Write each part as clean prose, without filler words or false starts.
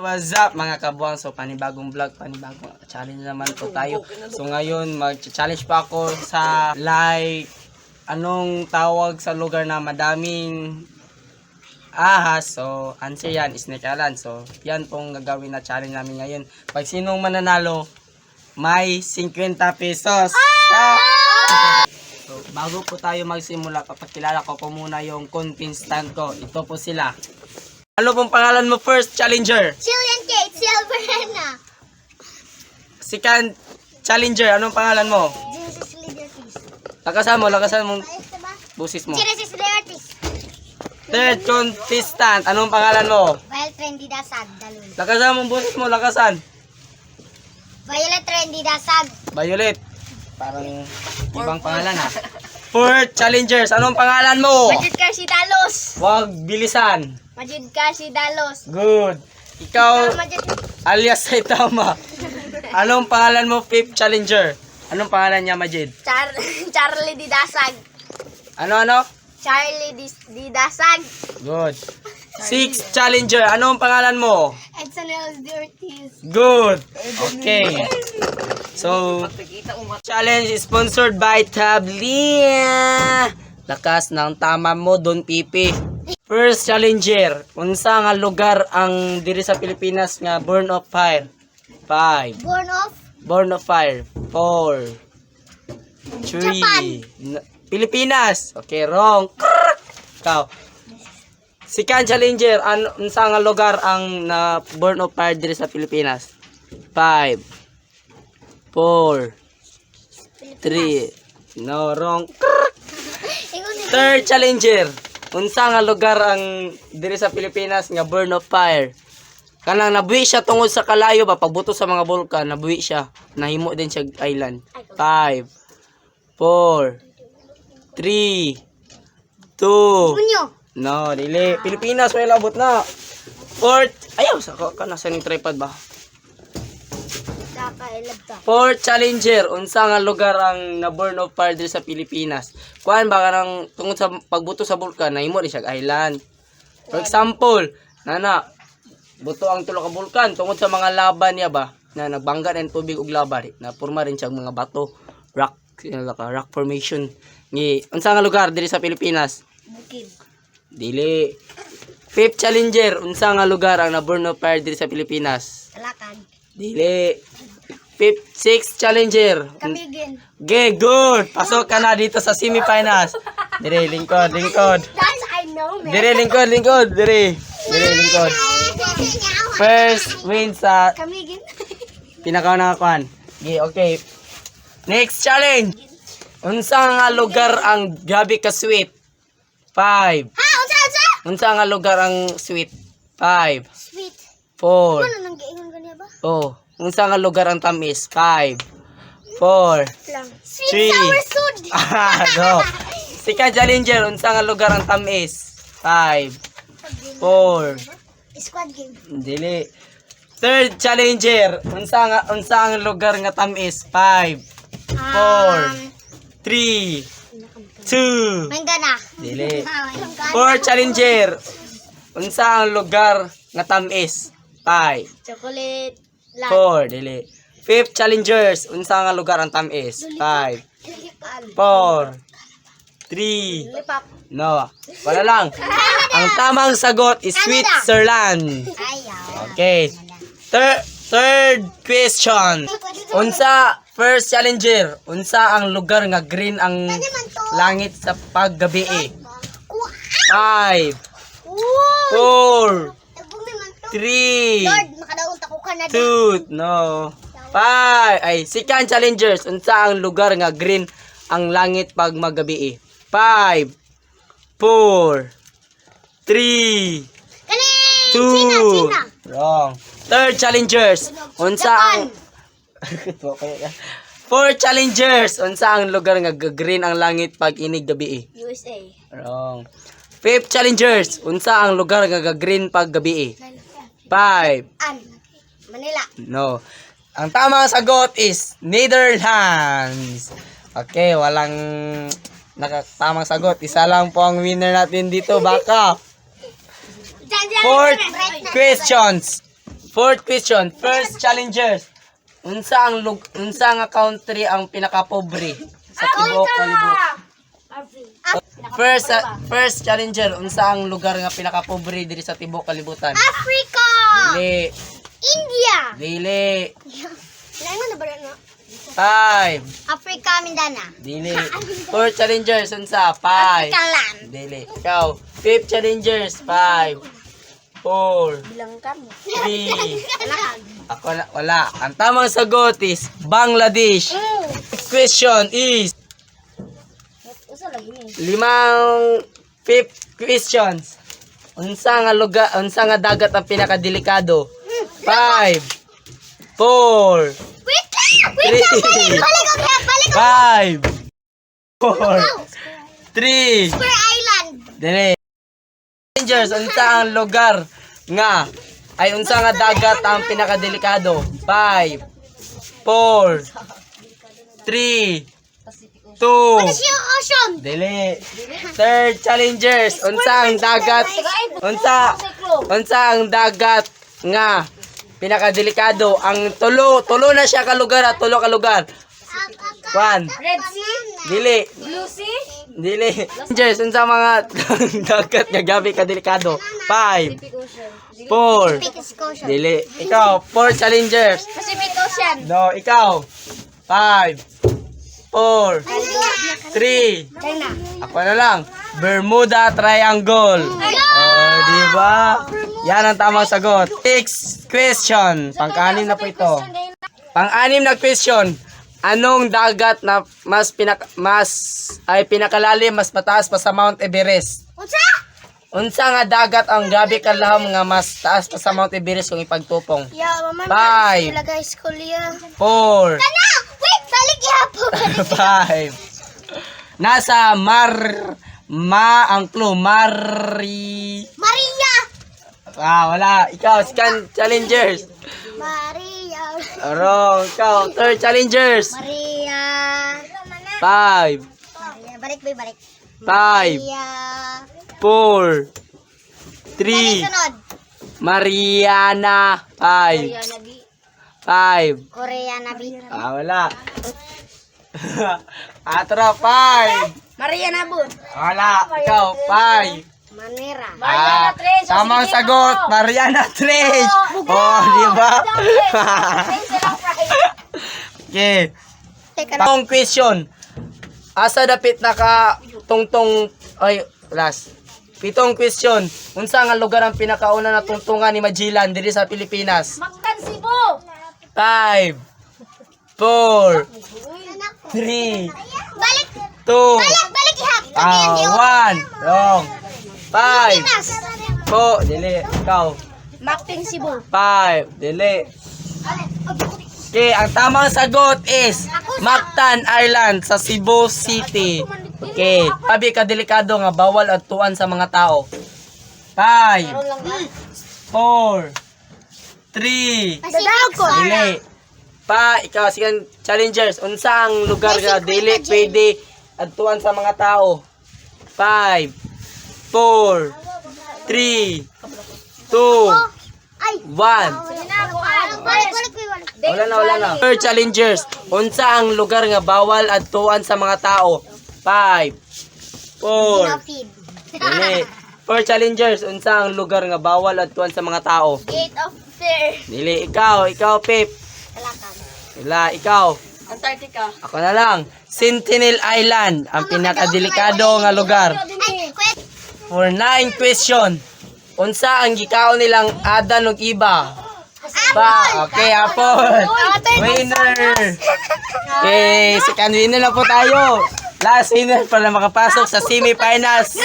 What's up mga kabuang? So panibagong vlog, panibagong challenge naman po tayo. So ngayon mag-challenge pa ako sa anong tawag sa lugar na madaming ahas. So answer yan, Snake Island. So yan pong gagawin na challenge namin ngayon. Pag sinong mananalo, may 50 pesos. So bago po tayo magsimula, papakilala ko po muna yung contestant ko. Ito po sila. Ano pong pangalan mo first, challenger? Chilean Kate, Silverena. Second challenger, anong pangalan mo? Genesis Liberties. Lakasan mo busis mo. Genesis Liberties. Third contestant, anong pangalan mo? Violet Trendy Dasag, Dalun. Lakasan mo busis mo, lakasan. Violet Trendy Dasag. Violet. Parang ibang pangalan ha. Fourth challengers, anong pangalan mo? Majid Kasi Dalos. Wag bilisan. Majid Kasi Dalos. Good. Ikaw, Majid. alias Saitama. Anong pangalan mo, fifth challenger? Anong pangalan niya, Majid? Charlie Di Dasag. Ano? Charlie Di Dasag. Good. Sixth challenger, anong pangalan mo? Edson L. Ortiz. Good. Okay. So, challenge is sponsored by Tablia. Lakas ng tama mo, Don Pipi. First challenger, unsa nga lugar ang diri sa Pilipinas nga Born of Fire? 5. Born of Fire. 4. 3. Japan. Pilipinas. Okay, wrong. Ikaw. Second challenger, unsa nga lugar ang na Born of Fire diri sa Pilipinas? 5. 4. 3. No, wrong. Third challenger, unsa nga lugar ang diri sa Pilipinas nga Born of Fire? Kanang nabuhi siya tungod sa kalayo ba pagbuto sa mga bulkan, nabuhi siya, nahimo din siya island. 5. 4. 3. 2. Bunyo. No, dili. Pilipinas, may labot na. Fourth, ayaw, ka nasa ning tripod ba? Fourth challenger, unsa nga lugar ang na Born of Fire diri sa Pilipinas? Kuan ba kanang tungod sa pagbuto sa bulkan, nahimo rin siya island. For example, buto ang tulo ka bulkan tungod sa mga laban niya ba na nagbangga ng tubig ug lava na porma rin siya mga bato, rock formation. Unsa nga lugar diri sa Pilipinas? Bukid. Dili. Fifth challenger, unsa nga lugar ang na Born of Fire diri sa Pilipinas? Talakan. Dili. Sixth challenger. Kamigin. Good. Pasok ka na dito sa semifinals. Dire lingkod. That's I know, man. Dire lingkod. Dire lingkod. First win sa Kamigin. pinakaunang kuan. Okay. Next challenge. Unsa nga lugar ang grabe ka sweet? 5. Unsa? Unsa nga lugar ang sweet? 5. Sweet. 4. Ano nang giingon kaniya ba? Oh, unsa nga lugar ang tamis? 5. 4. Lang. Sweet 3. sour sud. No. Second challenger, unsa nga lugar ang tamis? 5. 4. Squad game. Dili. Third challenger, unsa ang lugar nga tamis? 5. 4. 3. 2. Mangana. Dili. Fourth challenger, unsa ang lugar nga tamis? 5. Chocolate. Lang. 4. Dili. Fifth challengers, unsa nga lugar ang tamis? 5. 4. 3. Lipap. No. Wala lang. Ang tamang sagot is Switzerland. Ayaw. Okay. Third question. First challenger, unsa ang lugar nga green ang langit sa paggabi? 5. 4. 3. Lord, makadaon ta ko Canada. 2. No. 5. Second challengers, unsa ang lugar nga green ang langit pag magabi? 5. 4. 3. Kani 2. Wrong. Third challengers, unsa ang Four challengers, unsa ang lugar nga green ang langit pag inig gabi? USA. Wrong. Fifth challengers, unsa ang lugar nga green pag gabi? 5. Manila. No. Ang tamang sagot is Netherlands. Okay, walang nakatamang sagot. Isa lang po ang winner natin dito, baka. Fourth questions. Fourth question. First challengers. Unsa nga country ang pinakapobre sa tibuok kalibutan? First challenger. Unsa ang lugar nga pinakapobre diri sa tibuok kalibutan? Africa! Dili. India! Dili. Ilan na ba na? 5. Africa, Mindana. Dili. Fourth challengers. Unsa? 5. African land. Dili. Ikaw. Fifth challengers. 5. 4. Bilang kami. 3. Ako na, wala. Ang tamang sagot is Bangladesh. Next question is Usa lagi ni. fifth questions. Unsa nga dagat ang pinakadelikado? 5 4 Wait lang! Wait lang! Balik ko kaya! Balik ko! 5 4 3 Square Island! Dili. Rangers, unsa ang lugar nga unsa nga dagat ang pinakadelikado? 5 4 3 2 Pacific Ocean! Dili. Third challengers, unsa ang dagat? Unsa ang dagat nga pinakadelikado? Ang tulo na siya ka lugar, tulo ka lugar. 1. Red Sea? Dili. Blue Sea? Dili. Challengers, unsa mga dagat nga gabi ka delikado? 5 4 Pacific Ocean. Dili. Ikaw, 4 challengers. Pacific Ocean. No, ikaw. 5 4 3 China. Ako na lang. Bermuda Triangle. Oh, di ba? Yan ang tamang sagot. Next question. Pang-anim na po ito. Pang-anim na question. Anong dagat na pinakalalim, mas mataas pa sa Mount Everest? Unsa? Unsa nga dagat ang grabe kalahom nga mas taas pa sa Mount Everest kung ipagtupong? Yeah, mama. 5 Sila guys, kuliah. 4 Kana! Wait! Balik ihapon! 5 Nasa ang clue, Maria! wala. Ikaw, second challengers. Maria! Wrong. Ikaw, third challengers. Maria! 5 Maria, balik ba? Balik. 5 Maria! 4 3 Sunod. Mariana. 5 5 Korea na bi. wala. Atra, 5 Maria na bud. Wala. Ikaw, 5 Manera. tamang sagot, Mariana Trench. Oh, di ba? Okay. Teka na. Tamang question. Asa dapit naka tungtong last. 7 question. Unsa nga lugar ang pinakauna na tungtungan ni Magellan diri sa Pilipinas? Magkan Cebu. 5 4 3 Balik. 2 Balik ihap. 1 Wrong. 5 4 dili. Ikaw. Makting Cebu. 5 dili. Okay, ang tamang sagot is Mactan Island sa Cebu City. Okay, sabi ka delikado nga bawal adtuan sa mga tao. 5 4 3 Dadawag ko. Dili. Ikaw sigan challengers, unsa ang lugar nga dili pwede adtuan sa mga tao? 5 4 3 2 Ay. 1 Balik. Wala na. Third challengers, unsa ang lugar nga bawal adtuan sa mga tao? 5 4 Feed. Dili. Four challengers, unsa ang lugar nga bawal adtuan sa mga tao? Gate of Fear. Dili. Ikaw Pip. Kalakan. Wala, ikaw. Antarctica. Ako na lang. Sentinel Island, ang pinakadelikado nga lugar. Ay, kwet. For 9 question, unsa ang gikaon nilang Adan ug Iba? Okay, Apple. Winner. Okay, second winner na po tayo. Last winner para makapasok sa semifinals.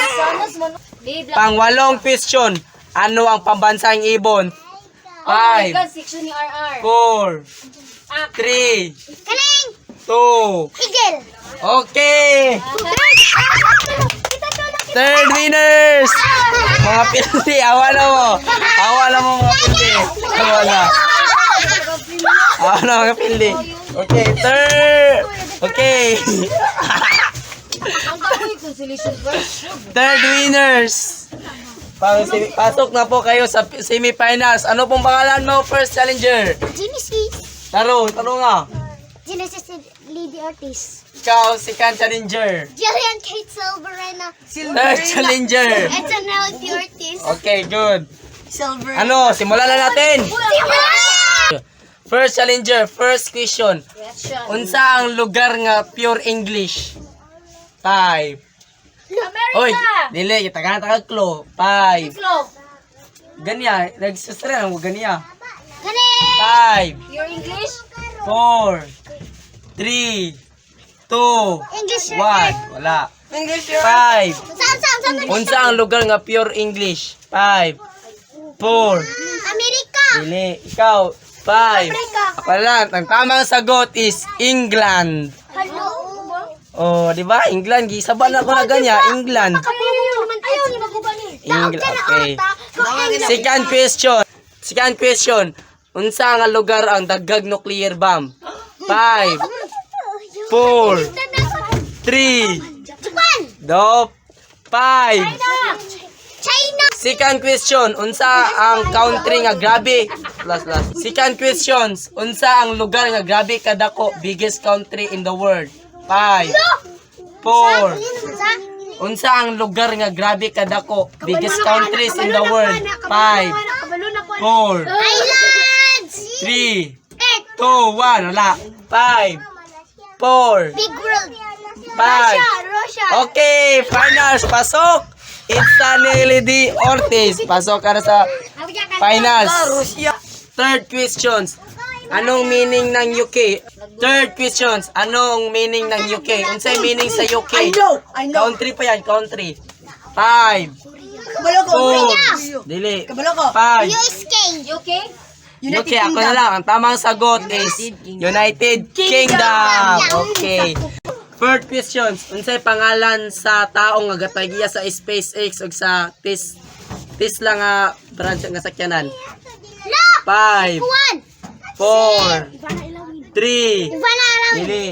Pang 8 question, ano ang pambansang ibon? 5 Section ni RR. 4 3 Kaling. 2 Eagle. Okay. Third winners! Mga pildi, awa na mo. Awa na mo mga pildi. Awa na mga pildi. Okay, third. Okay. Third winners. Pasok na po kayo sa semifinals. Ano pong pangalan mo, first challenger? Genesis. Taro nga. Genesis Lady Ortiz. Ikaw, second challenger. Jillian Kate Silverena. Third challenger. Eternal Lady Ortiz. Okay, good. Ano, simulan na natin. First challenger, first question. Unsa ang lugar nga pure English? 5. Oy, dili, taga klo. 5. Ganya, nagsustra mo ganya. Gani. 5, Your English? 4, 3, 2, English. 1. Wala. English. 5. Saan? Unsa ang lugar nga pure English? 5, 4, Amerika. dili, ikaw. 5. Ako lang, ang tamang sagot is England. Hello. Oh, di ba? England, gisaban ako na ganya, England. Ayaw ni magubani. England, okay. Second question. Unsa nga lugar ang daghang nuclear bomb? 5, 4, 3, Japan. 2, 5. China. Second question, unsa ang country nga grabe? Last. Second question, unsa ang lugar nga grabe kadako, biggest country in the world? 5, 4. Unsa ang lugar nga grabe kadako, biggest countries in the world? 5, 4, Islands. 3, 2, 1. Wala. 5, 4, Big world. 5. Russia. Okay, finals, pasok. It's Sunny D. Ortiz. Pasok ka na sa finals. Third questions. Anong meaning ng UK? Third questions. Anong meaning ng UK? Unsay meaning sa UK? I know. Country pa yan, country. 5, Kabalo ko. 4, dili. Kabalo ko. 5. USK. UK. United Okay, ako na lang. Ang tamang sagot is United Kingdom. Okay. Third questions. Unsay pangalan sa taong nga gatagiya sa SpaceX ug sa Tesla nga branch nga sakyanan? 5, Juan. 4, 3, Ivana Alawi. dili.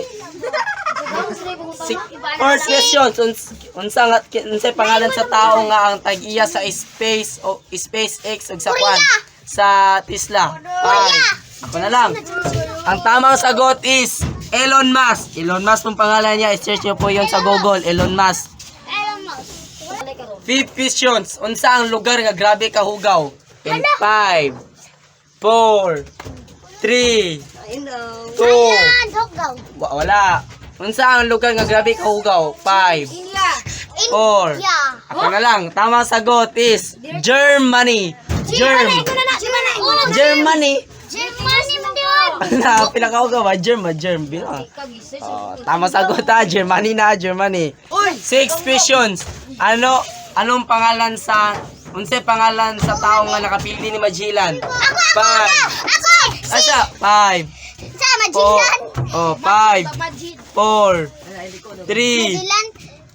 Fourth questions. Unsay pangalan sa tao nga ang tagiya sa SpaceX ug sa kwan? Sa Tesla. 5. Ako na lang. Ang tamang sagot is Elon Musk. Elon Musk pong pangalan niya. I-search niyo po yun sa Google. Elon Musk. Fifth questions. Unsa ang lugar nga grabe kahugaw? In 5, 4, 3, 2, Hoggaw. wala. Unsa ang lugar nga grabe kahugaw? 5, 4. Ako na lang. Tamang sagot is Germany. Germany. Germany mo yun. Pila ka hugaw ba? Germ. Bilang. Oh, tama sagot ha. Germany na. Six questions. Anong pangalan sa unsay pangalan sa tao nga nakapili ni Magellan? 5. Asa? 5. Sa Magellan. 5, 4, 3,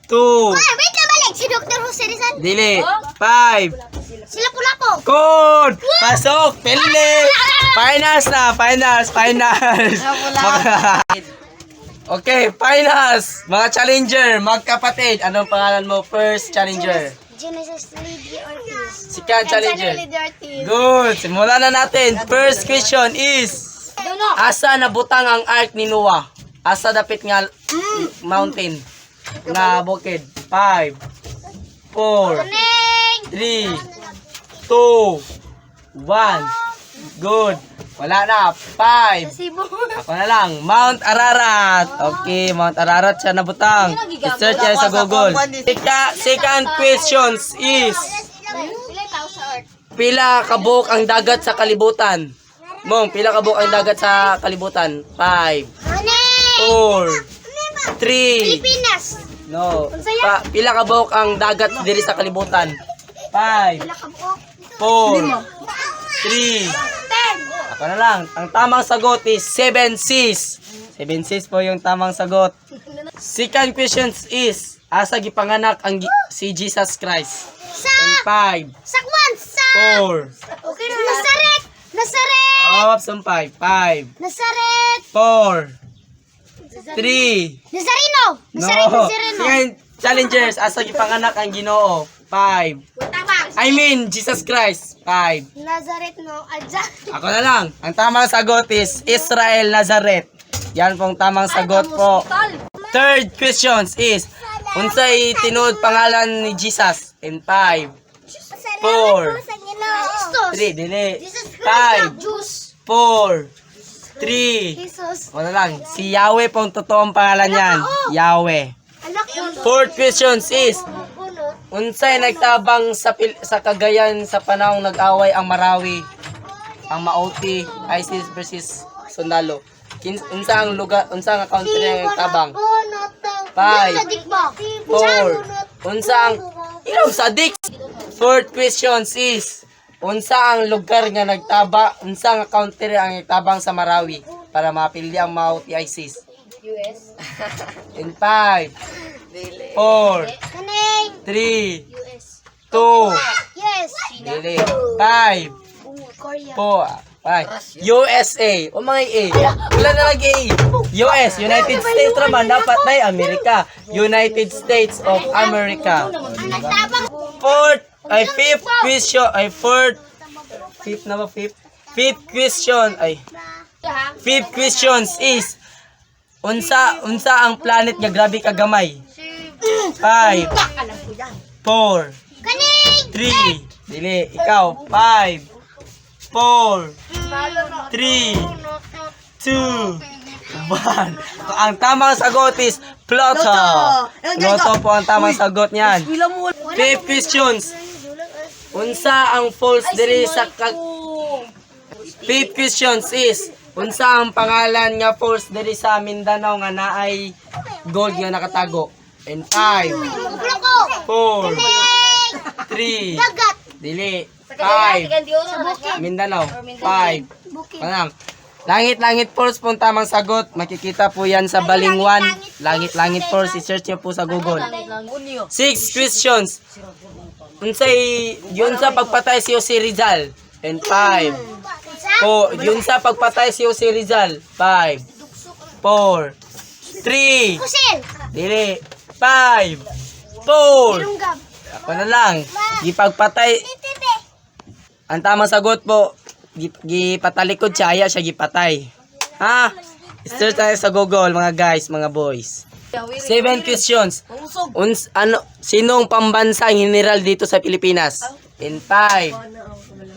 2, Wait lang balik. Si Dr. Jose Rizal. dili. 5. Sila Pulapo. Good! Pasok! Pili! Finals na! Finals! Okay, finals! Mga challenger, magkapatid. Anong pangalan mo? First challenger. Genesis Lady Ortiz. Second challenger. Lady Ortiz. Good! Simulan na natin. First question is, asa nabutang ang ark ni Noah? Asa dapit nga mountain? Nga bukid. 5, 4, 3, 2, 1. Good. Wala na. 5. Ako na lang. Mount Ararat. Okay, Mount Ararat siya nabutang. I-search niya sa Google. Second questions is, pila kabuk ang dagat sa kalibutan? Mong, pila kabuk ang dagat sa kalibutan? 5, 4, 3, Pilipinas. no. Pila kabuk ang dagat diri sa kalibutan? 5, 4, 3, ako na lang. Ang tamang sagot is 7 seas. 7 seas po yung tamang sagot. Second question is, asa gipanganak ang si Jesus Christ? Sa 5, Sakwan. Sa 4, Nazaret. option 5, 5, Nazaret. 4, 3, Nazareno. no. Nazareno. Second challengers, asa gipanganak ang Ginoo? 5, I mean, Jesus Christ. 5. Nazareth no. Adja. Ako na lang. Ang tamang sagot is Israel Nazareth. Yan pong tamang sagot po. Third questions is, unsay tinuod pangalan ni Jesus? In 5, 4, 3, dili. 5, Juice. 4, 3. Jesus. Ako na lang. Si Yahweh pong totoong pangalan yan. Yahweh. Anak ko. Fourth questions is, unsay nagtabang sa Cagayan sa panahong nag-away ang Marawi, ang Maoti, ISIS versus Sundalo? Unsa ang lugar, unsa ang country ang nagtabang? 5, 4, unsa ang ilaw sa dik? Fourth questions is, unsa ang lugar nga nagtaba, unsa ang country ang nagtabang sa Marawi para mapili ang Maoti ISIS? US. In 5, 4, Kaning. 3, US. 2, Yes. dili. 5, Korea. 4, 5. USA. O mga A. Wala na lagi A. US. United States naman. Dapat na Amerika. United States of America. Fifth question. Fifth question. Fifth questions is, unsa ang planet nga grabe kagamay? 5, 4, Kaning. 3, dili, ikaw, 5, 4, 3, 2, 1. Ang tamang sagot is Pluto. Pluto po ang tamang sagot niyan. Fifth questions. Unsa ang false diri sa Fifth questions is, unsa ang pangalan nga false diri sa Mindanao nga naay gold nga nakatago? And 5, 4, 3, Dagat. dili, 5, Mindanao, 5, Anang. Langit-langit falls po ang tamang sagot. Makikita po yan sa Balingwan. Langit-langit falls. I-search nyo po sa Google. 6 questions. Yun sa pagpatay si Jose Rizal. And 5. Yun sa pagpatay si Jose Rizal. 5, 4, 3. Kusil. Dili. 5, 4. Lunggab. Ako na lang. Gipagpatay. Ang tamang sagot po, gipatalikod siya, aya siya gipatay. Ha? Search tayo sa Google, mga guys, mga boys. 7 questions. Sinong pambansang general dito sa Pilipinas? In 5,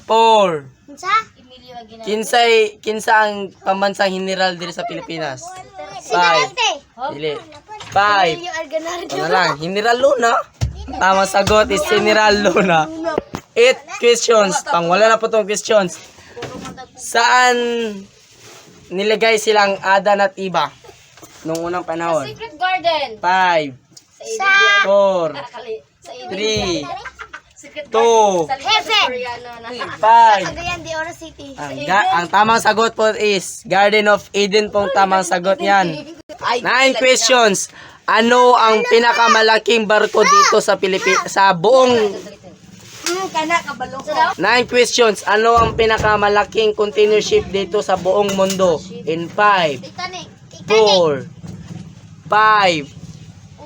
4, Unsa? kinsa ang pambansang general dito sa Pilipinas? 5, dili. 5, ano lang, General Luna. Tamang sagot is General Luna. 8 questions. Wala na po itong questions. Saan nilagay silang Adan at Eva nung unang panahon? Secret Garden. 5, Sa 4, 3, 2, 5. Cagayan de Oro City. Ang tamang sagot po is Garden of Eden pong tamang sagot niyan. 9 questions. Ano ang pinakamalaking barko dito sa sa buong Kana kabalo ko. 9 questions. Ano ang pinakamalaking container ship dito sa buong mundo? In 5, Titanic. 4, 5,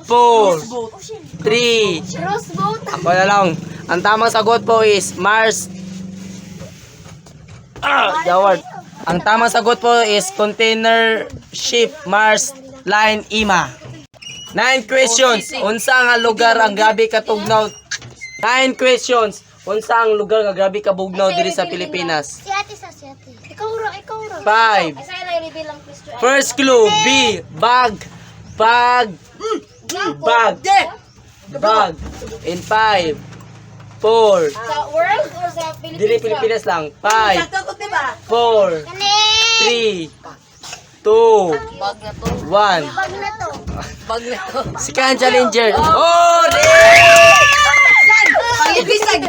4, 3. Rose boat. Ako na lang. Ang tamang sagot po is Mars. Jaward. Ang tamang sagot po is container ship Mars Line Ima. 9 questions. Unsa nga lugar ang grabe katugnaw? 9 questions. Unsa ang lugar nga grabe kabugnaw diri sa Pilipinas? Si ate sa si ate. Ikaw ro, ikaw ro. 5. Ay, sa'yo na i-reveal ang question. First clue, B. Bag. Bag. Bag. Bag. In 5, 4. Sa world or sa Philippines? Dili Pilipinas lang. 5, Sagot diba? 4, Kaning. 3, 2, Bag na to. 1. Bag na to. Bag na to. Second challenger. Oh, 10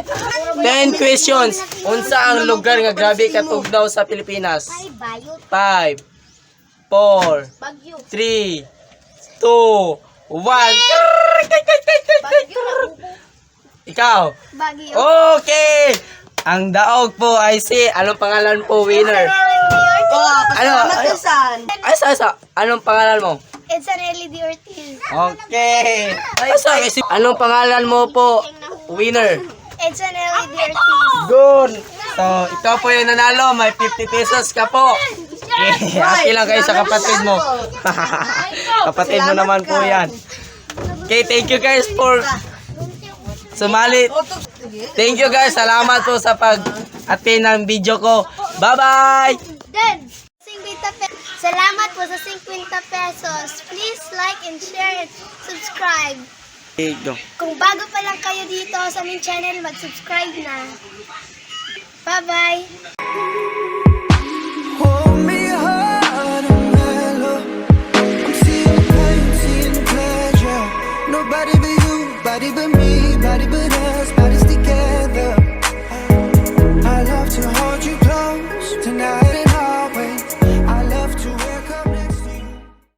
questions. Unsa ang lugar nga grabe katugnaw sa Pilipinas? Ay, bayot. 5, 4, Bagyo. 3, 2, 1. Ikaw. Bagyo. Okay. Ang daog po ay si, anong pangalan po, winner? Oh, Ano? pasalamat ko san. Ay, sa. Anong pangalan mo? It's a really the Ortiz. Okay. Ay, sa. Anong pangalan mo po, winner? It's an LED artist. Good! So, ikaw po yung nanalo. May 50 pesos ka po. Eh, happy lang kayo sa kapatid mo. Kapatid mo naman po yan. Okay, thank you guys for sumali. Thank you guys. Salamat po sa pag-attend ng video ko. Bye-bye! Then, 50 pesos. Salamat po sa 50 pesos. Please like and share and subscribe. Kung bago pa lang kayo dito sa aming channel, mag-subscribe na. Bye-bye! Hold me hard and mellow. I'm seeing pain, seeing pleasure. Nobody but you, body but me, body but us, bodies together.